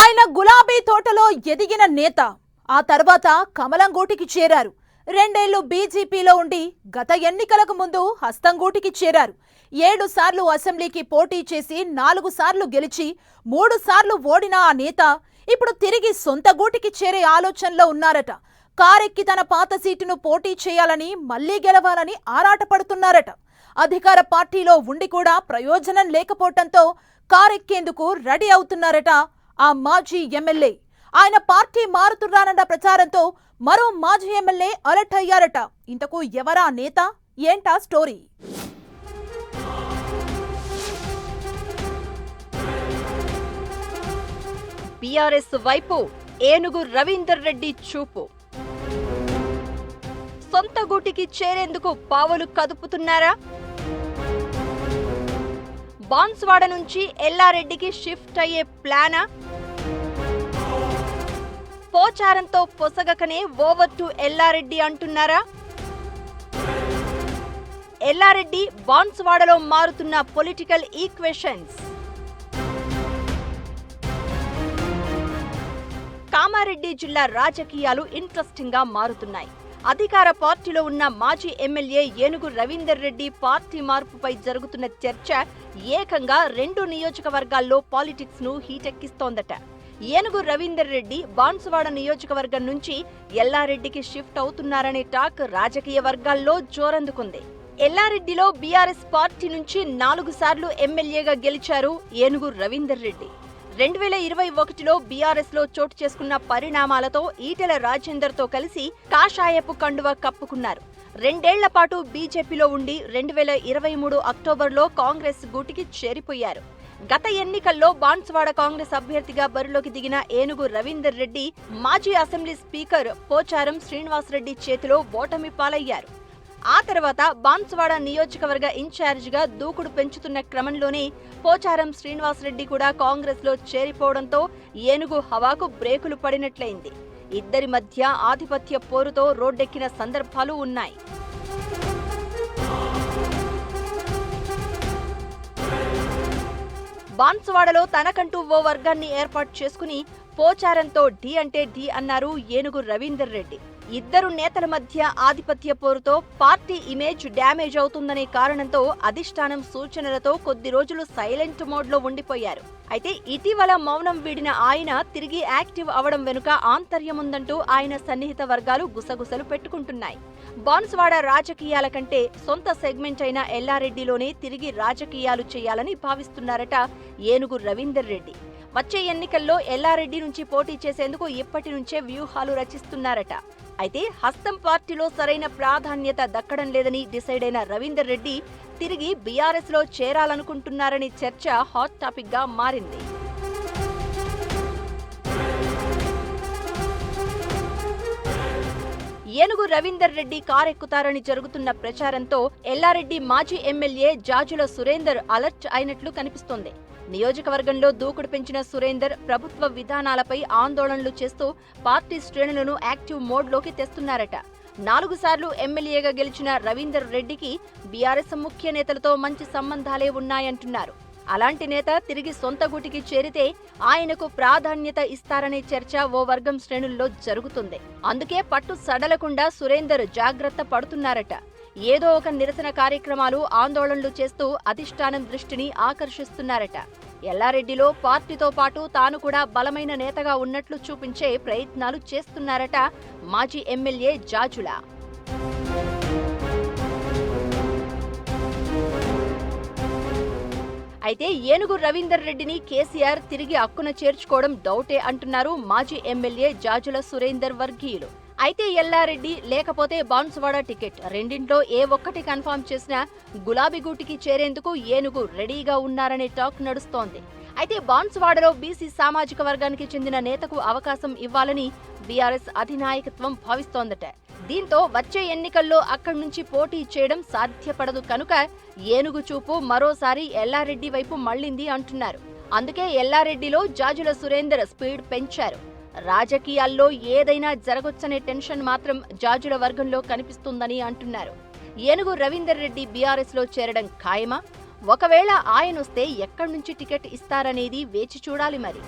ఆయన గులాబీ తోటలో ఎదిగిన నేత ఆ తర్వాత కమలంగూటికి చేరారు. 2 ఏళ్లు బీజేపీలో ఉండి గత ఎన్నికలకు ముందు హస్తంగూటికి చేరారు. 7 సార్లు అసెంబ్లీకి పోటీ చేసి 4 సార్లు గెలిచి 3 సార్లు ఓడిన ఆ నేత ఇప్పుడు తిరిగి సొంత గూటికి చేరే ఆలోచనలో ఉన్నారట. కారెక్కి తన పాత సీటును పోటీ చేయాలని మళ్లీ గెలవాలని ఆరాటపడుతున్నారట. అధికార పార్టీలో ఉండి కూడా ప్రయోజనం లేకపోవడంతో కారెక్కేందుకు రెడీ అవుతున్నారట ఆ మాజీ ఎమ్మెల్యే. ఆయన పార్టీ మారుతున్నారన్న ప్రచారంతో మరో మాజీ ఎమ్మెల్యే అలర్ట్ అయ్యారట. ఇంతకు ఎవరా నేత, ఏంటా స్టోరీ? బీఆర్ఎస్ వైపు ఏనుగు రవీందర్ రెడ్డి చూపు. సొంత గూటికి చేరేందుకు పావులు కదుపుతున్నారా? బాన్స్వాడ నుంచి ఎల్లారెడ్డికి షిఫ్ట్ అయ్యే ప్లానా? పోచారంతో పొసగకనే ఓవర్ టు ఎల్లారెడ్డి అంటున్నారా? ఎల్లారెడ్డి బాన్స్వాడలో మారుతున్న పొలిటికల్ ఈక్వేషన్స్. కామారెడ్డి జిల్లా రాజకీయాలు ఇంట్రెస్టింగ్ గా మారుతున్నాయి. అధికార పార్టీలో ఉన్న మాజీ ఎమ్మెల్యే ఏనుగు రవీందర్ రెడ్డి పార్టీ మార్పుపై జరుగుతున్న చర్చ ఏకంగా 2 నియోజకవర్గాల్లో పాలిటిక్స్ ను హీటెక్కిస్తోందట. ఏనుగు రవీందర్ రెడ్డి బాన్సువాడ నియోజకవర్గం నుంచి ఎల్లారెడ్డికి షిఫ్ట్ అవుతున్నారనే టాక్ రాజకీయ వర్గాల్లో జోరందుకుంది. ఎల్లారెడ్డిలో బీఆర్ఎస్ పార్టీ నుంచి 4 సార్లు ఎమ్మెల్యేగా గెలిచారు ఏనుగు రవీందర్ రెడ్డి. 2021లో బీఆర్ఎస్ లో చోటు చేసుకున్న పరిణామాలతో ఈటెల రాజేందర్ తో కలిసి కాషాయపు కండువ కప్పుకున్నారు. 2 ఏళ్ల పాటు బీజేపీలో ఉండి 2023 అక్టోబర్లో కాంగ్రెస్ గూటికి చేరిపోయారు. గత ఎన్నికల్లో బాన్సువాడ కాంగ్రెస్ అభ్యర్థిగా బరిలోకి దిగిన ఏనుగు రవీందర్ రెడ్డి మాజీ అసెంబ్లీ స్పీకర్ పోచారం శ్రీనివాసరెడ్డి చేతిలో ఓటమి పాలయ్యారు. ఆ తర్వాత బాన్సువాడ నియోజకవర్గ ఇన్ఛార్జిగా దూకుడు పెంచుతున్న క్రమంలోనే పోచారం శ్రీనివాసరెడ్డి కూడా కాంగ్రెస్ లో చేరిపోవడంతో ఏనుగు హవాకు బ్రేకులు పడినట్లయింది. ఇద్దరి మధ్య ఆధిపత్య పోరుతో రోడ్డెక్కిన సందర్భాలు ఉన్నాయి. బాన్సువాడలో తనకంటూ ఓ వర్గాన్ని ఏర్పాటు చేసుకుని పోచారంతో ఢీ అంటే ఢీ అన్నారు ఏనుగు రవీందర్ రెడ్డి. ఇద్దరు నేతల మధ్య ఆధిపత్య పోరుతో పార్టీ ఇమేజ్ డ్యామేజ్ అవుతుందనే కారణంతో అధిష్టానం సూచనలతో కొద్ది రోజులు సైలెంట్ మోడ్ లో ఉండిపోయారు. అయితే ఇటీవల మౌనం వీడిన ఆయన తిరిగి యాక్టివ్ అవడం వెనుక ఆంతర్యముందంటూ ఆయన సన్నిహిత వర్గాలు గుసగుసలు పెట్టుకుంటున్నాయి. బాన్సువాడ రాజకీయాల కంటే సొంత సెగ్మెంట్ అయిన ఎల్లారెడ్డిలోనే తిరిగి రాజకీయాలు చేయాలని భావిస్తున్నారట ఏనుగు రవీందర్ రెడ్డి. వచ్చే ఎన్నికల్లో ఎల్లారెడ్డి నుంచి పోటీ చేసేందుకు ఇప్పటి నుంచే వ్యూహాలు రచిస్తున్నారట. అయితే హస్తం పార్టీలో సరైన ప్రాధాన్యత దక్కడం లేదని డిసైడ్ అయిన రవీందర్ రెడ్డి తిరిగి బీఆర్ఎస్ లో చేరాలనుకుంటున్నారని చర్చ హాట్ టాపిక్ గా మారింది. ఏనుగు రవీందర్ రెడ్డి కారెక్కుతారని జరుగుతున్న ప్రచారంతో ఎల్లారెడ్డి మాజీ ఎమ్మెల్యే జాజుల సురేందర్ అలర్ట్ అయినట్లు కనిపిస్తోంది. నియోజకవర్గంలో దూకుడు పెంచిన సురేందర్ ప్రభుత్వ విధానాలపై ఆందోళనలు చేస్తూ పార్టీ శ్రేణులను యాక్టివ్ మోడ్లోకి తెస్తున్నారట. 4 సార్లు ఎమ్మెల్యేగా గెలిచిన రవీందర్ రెడ్డికి బీఆర్ఎస్ ముఖ్య నేతలతో మంచి సంబంధాలే ఉన్నాయంటున్నారు. అలాంటి నేత తిరిగి సొంత గూటికి చేరితే ఆయనకు ప్రాధాన్యత ఇస్తారనే చర్చ ఓ వర్గం శ్రేణుల్లో జరుగుతుంది. అందుకే పట్టు సడలకుండా సురేందర్ జాగ్రత్త పడుతున్నారట. ఏదో ఒక నిరసన కార్యక్రమాలు, ఆందోళనలు చేస్తూ అధిష్టానం దృష్టిని ఆకర్షిస్తున్నారట. ఎల్లారెడ్డిలో పార్టీతో పాటు తాను కూడా బలమైన నేతగా ఉన్నట్లు చూపించే ప్రయత్నాలు చేస్తున్నారట మాజీ ఎమ్మెల్యే జాజుల. అయితే ఏనుగు రవీందర్ రెడ్డిని కేసీఆర్ తిరిగి అక్కున చేర్చుకోవడం డౌటే అంటున్నారు మాజీ ఎమ్మెల్యే జాజుల సురేందర్ వర్గీయులు. అయితే ఎల్లారెడ్డి లేకపోతే బాన్సువాడ టికెట్ రెండింట్లో ఏ ఒక్కటి కన్ఫర్మ్ చేసినా గులాబీ గూటికి చేరేందుకు ఏనుగు రెడీగా ఉన్నారనే టాక్ నడుస్తోంది. అయితే బాన్సువాడలో బీసీ సామాజిక వర్గానికి చెందిన నేతకు అవకాశం ఇవ్వాలని బీఆర్ఎస్ అధినాయకత్వం భావిస్తోందట. దీంతో వచ్చే ఎన్నికల్లో అక్కడి నుంచి పోటీ చేయడం సాధ్యపడదు కనుక ఏనుగు చూపు మరోసారి ఎల్లారెడ్డి వైపు మళ్లింది అంటున్నారు. అందుకే ఎల్లారెడ్డిలో జాజుల సురేందర్ స్పీడ్ పెంచారు. రాజకీయాల్లో ఏదైనా జరగొచ్చనే టెన్షన్ మాత్రం జాజుల వర్గంలో కనిపిస్తుందని అంటున్నారు. ఏనుగు రవీందర్ రెడ్డి బీఆర్ఎస్ లో చేరడం ఖాయమా? ఒకవేళ ఆయనొస్తే ఎక్కడి నుంచి టికెట్ ఇస్తారనేది వేచి చూడాలి మరి.